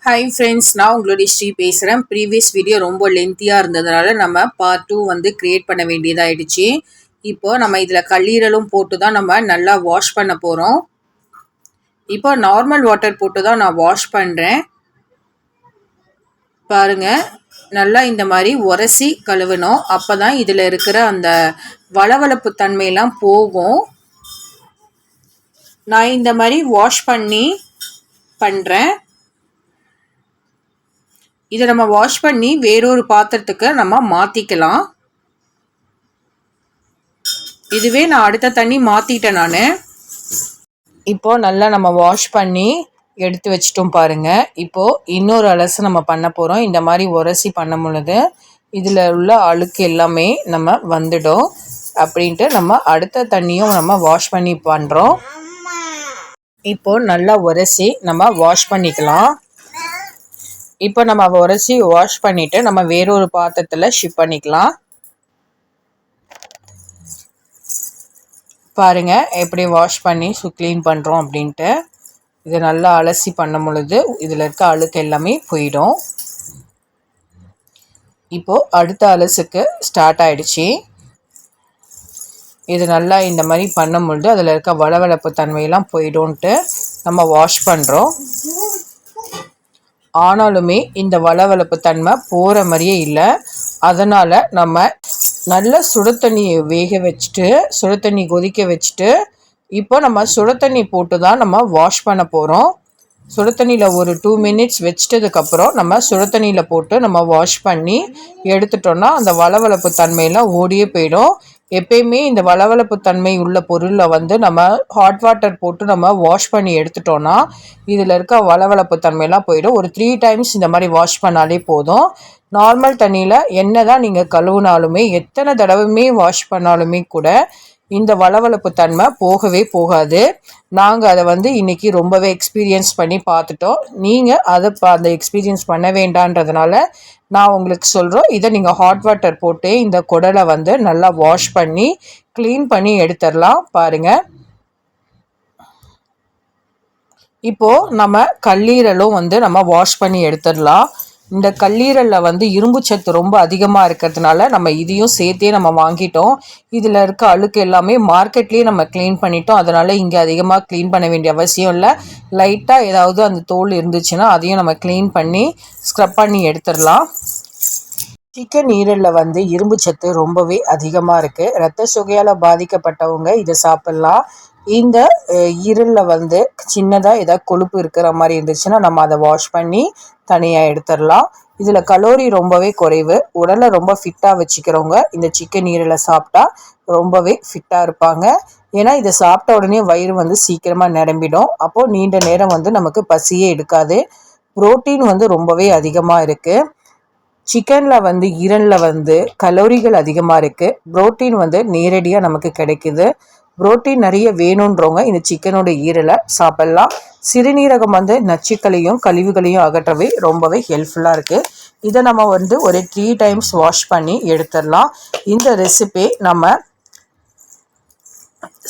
Hi friends, நான் உங்களுடைய ஸ்ரீ பேசுகிறேன். ப்ரீவியஸ் வீடியோ ரொம்ப லென்த்தியாக இருந்ததுனால நம்ம பார்ட் 2 வந்து க்ரியேட் பண்ண வேண்டியதாகிடுச்சு. இப்போ நம்ம இதில் கல்லீரலும் போட்டு தான் நம்ம நல்லா வாஷ் பண்ண போகிறோம். இப்போ நார்மல் வாட்டர் போட்டு தான் நான் வாஷ் பண்ணுறேன். பாருங்கள், நல்லா இந்த மாதிரி உரசி கழுவணும். அப்போ தான் இதில் இருக்கிற அந்த வளவளப்பு தன்மையெல்லாம் போகும். நான் இந்த மாதிரி வாஷ் பண்ணி பண்ணுறேன். இதை நம்ம வாஷ் பண்ணி வேறொரு பாத்திரத்துக்கு நம்ம மாற்றிக்கலாம். இதுவே நான் அடுத்த தண்ணி மாற்றிட்டேன். நான் இப்போது நல்லா நம்ம வாஷ் பண்ணி எடுத்து வச்சிட்டோம் பாருங்கள். இப்போது இன்னொரு அலசு நம்ம பண்ண போகிறோம். இந்த மாதிரி உரசி பண்ணும் பொழுது இதில் உள்ள அழுக்கு எல்லாமே நம்ம வந்துடும். அப்படின்ட்டு நம்ம அடுத்த தண்ணியும் நம்ம வாஷ் பண்ணி பண்ணுறோம். இப்போது நல்லா உரசி நம்ம வாஷ் பண்ணிக்கலாம். இப்போ நம்ம உரசி வாஷ் பண்ணிவிட்டு நம்ம வேறொரு பாத்திரத்தில் ஷிஃப்ட் பண்ணிக்கலாம். பாருங்கள் எப்படி வாஷ் பண்ணி க்ளீன் பண்ணுறோம் அப்படின்ட்டு. இது நல்லா அலசி பண்ணும் பொழுது இதில் இருக்க அழுக்கு எல்லாமே போயிடும். இப்போது அடுத்த அலசுக்கு ஸ்டார்ட் ஆகிடுச்சி. இது நல்லா இந்த மாதிரி பண்ணும் பொழுது அதில் இருக்க வளவளப்பு தன்மையெல்லாம் போயிடும்ன்ட்டு நம்ம வாஷ் பண்ணுறோம். ஆனாலுமே இந்த வளவளப்பு தன்மை போகிற மாதிரியே இல்லை. அதனால் நம்ம நல்ல சுடு தண்ணியை வேக வச்சுட்டு சுடு தண்ணி கொதிக்க வச்சுட்டு இப்போ நம்ம சுடு தண்ணி போட்டு தான் நம்ம வாஷ் பண்ண போகிறோம். சுடு தண்ணியில் ஒரு 2 மினிட்ஸ் வச்சிட்டதுக்கப்புறம் நம்ம சுடு தண்ணியில் போட்டு நம்ம வாஷ் பண்ணி எடுத்துட்டோன்னா அந்த வளவளப்பு தன்மையெல்லாம் ஓடியே போயிடும். எப்பயுமே இந்த வளவளப்பு தன்மை உள்ள பொருளில் வந்து நம்ம ஹாட் வாட்டர் போட்டு நம்ம வாஷ் பண்ணி எடுத்துட்டோன்னா இதில் இருக்க வளவளப்பு தன்மையெல்லாம் போயிடும். ஒரு 3 டைம்ஸ் இந்த மாதிரி வாஷ் பண்ணாலே போதும். நார்மல் தண்ணியில் என்ன தான் நீங்கள் கழுவுனாலுமே எத்தனை தடவையுமே வாஷ் பண்ணாலுமே கூட இந்த வளவளப்பு தன்மை போகவே போகாது. நாங்கள் அதை வந்து இன்றைக்கி ரொம்பவே எக்ஸ்பீரியன்ஸ் பண்ணி பார்த்துட்டோம். நீங்கள் அதை அந்த எக்ஸ்பீரியன்ஸ் பண்ண வேண்டான்றதுனால நான் உங்களுக்கு சொல்கிறோம். இதை நீங்கள் ஹாட் வாட்டர் போட்டு இந்த குடலை வந்து நல்லா வாஷ் பண்ணி க்ளீன் பண்ணி எடுத்துடலாம். பாருங்கள், இப்போது நம்ம கல்லீரலும் வந்து நம்ம வாஷ் பண்ணி எடுத்துடலாம். இந்த கல்லீரலில் வந்து இரும்பு சத்து ரொம்ப அதிகமாக இருக்கிறதுனால நம்ம இதையும் சேர்த்தே நம்ம வாங்கிட்டோம். இதில் இருக்க அழுக்கு எல்லாமே மார்க்கெட்லேயே நம்ம க்ளீன் பண்ணிட்டோம். அதனால் இங்கே அதிகமாக க்ளீன் பண்ண வேண்டிய அவசியம் இல்லை. லைட்டாக ஏதாவது அந்த தோல் இருந்துச்சுன்னா அதையும் நம்ம க்ளீன் பண்ணி ஸ்க்ரப் பண்ணி எடுத்துடலாம். சிக்கன் ஈரலில் வந்து இரும்பு சத்து ரொம்பவே அதிகமாக இருக்குது. இரத்த சோகையால் பாதிக்கப்பட்டவங்க இதை சாப்பிட்லாம். இந்த ஈரலில் வந்து சின்னதாக ஏதாவது கொழுப்பு இருக்கிற மாதிரி இருந்துச்சுன்னா நம்ம அதை வாஷ் பண்ணி தனியாக எடுத்துடலாம். இதில் கலோரி ரொம்பவே குறைவு. உடலை ரொம்ப ஃபிட்டாக வச்சுக்கிறவங்க இந்த சிக்கன் ஈரலை சாப்பிட்டா ரொம்பவே ஃபிட்டாக இருப்பாங்க. ஏன்னா இதை சாப்பிட்ட உடனே வயிறு வந்து சீக்கிரமாக நிரம்பிடும். அப்போது நீண்ட நேரம் வந்து நமக்கு பசியே எடுக்காது. புரோட்டீன் வந்து ரொம்பவே அதிகமாக இருக்குது. சிக்கனில் வந்து ஈரலில் வந்து கலோரிகள் அதிகமாக இருக்குது. புரோட்டீன் வந்து நேரடியாக நமக்கு கிடைக்குது. புரோட்டீன் நிறைய வேணுன்றவங்க இந்த சிக்கனோட ஈரலை சாப்பிட்லாம். சிறுநீரகம் வந்து நச்சுக்களையும் கழிவுகளையும் அகற்றவே ரொம்பவே ஹெல்ப்ஃபுல்லாக இருக்குது. இதை நம்ம வந்து ஒரு 3 டைம்ஸ் வாஷ் பண்ணி எடுத்துடலாம். இந்த ரெசிபி நம்ம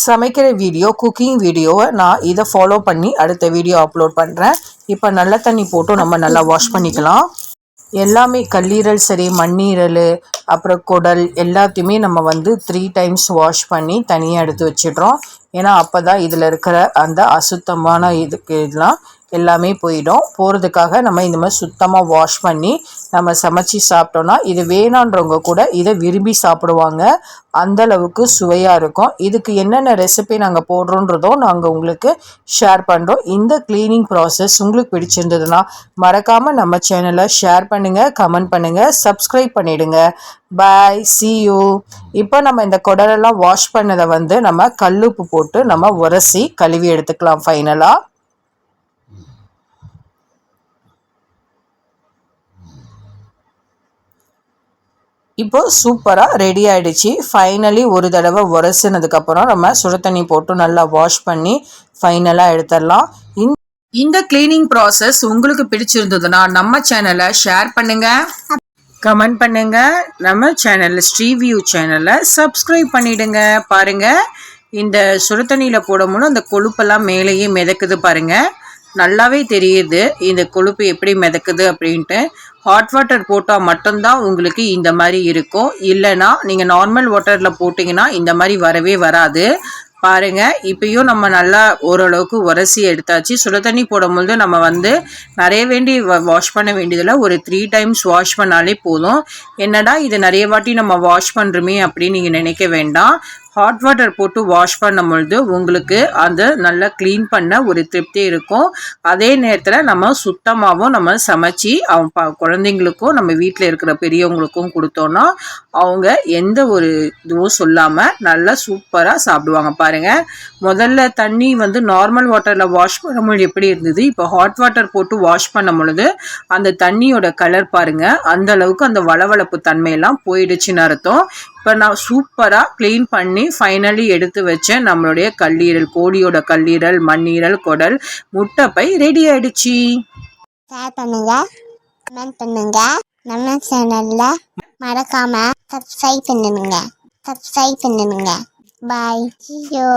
சமைக்கிற வீடியோ, குக்கிங் வீடியோவை நான் இதை ஃபாலோ பண்ணி அடுத்த வீடியோ அப்லோட் பண்ணுறேன். இப்போ நல்ல தண்ணி போட்டு நம்ம நல்லா வாஷ் பண்ணிக்கலாம். எல்லாமே கல்லீரல் சரி, மண்ணீரல், அப்புறம் குடல் எல்லாத்தையுமே நம்ம வந்து 3 டைம்ஸ் வாஷ் பண்ணி தனியாக எடுத்து வச்சிடுறோம். ஏன்னா அப்போ தான் இதில் இருக்கிற அந்த அசுத்தமான இதெல்லாம் எல்லாமே போகிறதுக்காக நம்ம இந்த மாதிரி சுத்தமாக வாஷ் பண்ணி நம்ம சமைச்சி சாப்பிட்டோன்னா இது வேணான்றவங்க கூட இதை விரும்பி சாப்பிடுவாங்க. அந்தளவுக்கு சுவையாக இருக்கும். இதுக்கு என்னென்ன ரெசிபி நாங்கள் போடுறோன்றதும் நாங்கள் உங்களுக்கு ஷேர் பண்ணுறோம். இந்த க்ளீனிங் ப்ராசஸ் உங்களுக்கு பிடிச்சிருந்ததுன்னா மறக்காமல் நம்ம சேனலை ஷேர் பண்ணுங்கள், கமெண்ட் பண்ணுங்கள், சப்ஸ்கிரைப் பண்ணிவிடுங்க. பாய், see you. இப்போ நம்ம இந்த குடலெல்லாம் வாஷ் பண்ணதை வந்து நம்ம கல்லுப்பு போட்டு நம்ம உரசி கழுவி எடுத்துக்கலாம். ஃபைனலாக இப்போது சூப்பராக ரெடி ஆகிடுச்சு. ஃபைனலி ஒரு தடவை உரசினதுக்கப்புறம் நம்ம சுடு தண்ணி போட்டு நல்லா வாஷ் பண்ணி ஃபைனலாக எடுத்துடலாம். இந்த கிளீனிங் ப்ராசஸ் உங்களுக்கு பிடிச்சிருந்ததுன்னா நம்ம சேனலை ஷேர் பண்ணுங்கள், கமெண்ட் பண்ணுங்கள். நம்ம சேனலில் ஸ்ரீவியூ சேனலை சப்ஸ்கிரைப் பண்ணிவிடுங்க. பாருங்கள், இந்த சுடு தண்ணியில் போடும்போது அந்த கொழுப்பெல்லாம் மேலேயே மிதக்குது பாருங்கள். நல்லாவே தெரியுது இந்த கொழுப்பு எப்படி மிதக்குது அப்படின்ட்டு. ஹாட் வாட்டர் போட்டால் மட்டும்தான் உங்களுக்கு இந்த மாதிரி இருக்கும். இல்லைன்னா நீங்கள் நார்மல் வாட்டரில் போட்டிங்கன்னா இந்த மாதிரி வரவே வராது. பாருங்க, இப்பயும் நம்ம நல்லா ஓரளவுக்கு உரசி எடுத்தாச்சு. சுட தண்ணி போடும்போது நம்ம வந்து நிறைய வாஷ் பண்ண வேண்டியதில்லை. ஒரு 3 டைம்ஸ் வாஷ் பண்ணாலே போதும். என்னடா இது நிறைய வாட்டி நம்ம வாஷ் பண்ணுறோமே அப்படின்னு நீங்கள் நினைக்க வேண்டாம். ஹாட் வாட்டர் போட்டு வாஷ் பண்ணும் பொழுது உங்களுக்கு அந்த நல்லா க்ளீன் பண்ண ஒரு திருப்தி இருக்கும். அதே நேரத்தில் நம்ம சுத்தமாகவும் நம்ம சமைச்சி குழந்தைங்களுக்கும் நம்ம வீட்டில் இருக்கிற பெரியவங்களுக்கும் கொடுத்தோன்னா அவங்க எந்த ஒரு இதுவும் சொல்லாமல் நல்லா சூப்பராக சாப்பிடுவாங்க. பாருங்கள், முதல்ல தண்ணி வந்து நார்மல் வாட்டரில் வாஷ் பண்ணும்போது எப்படி இருந்தது, இப்போ ஹாட் வாட்டர் போட்டு வாஷ் பண்ணும் பொழுது அந்த தண்ணியோட கலர் பாருங்கள், அந்த அளவுக்கு அந்த வளவளப்பு தன்மையெல்லாம் போயிடுச்சுன்னு அர்த்தம். இப்போ நான் சூப்பராக க்ளீன் பண்ணி ஃபைனலி எடுத்து வச்சேன் நம்மளுடைய கல்லீரல், கோழியோட கல்லீரல், மண்ணீரல், குடல், முட்டைப்பை ரெடி ஆயிடுச்சு. ஷேர் பண்ணுங்க, கமெண்ட் பண்ணுங்க, நம்ம சேனல்ல மறக்காம சப்ஸ்கிரைப் பண்ணுங்க. பாய். See you.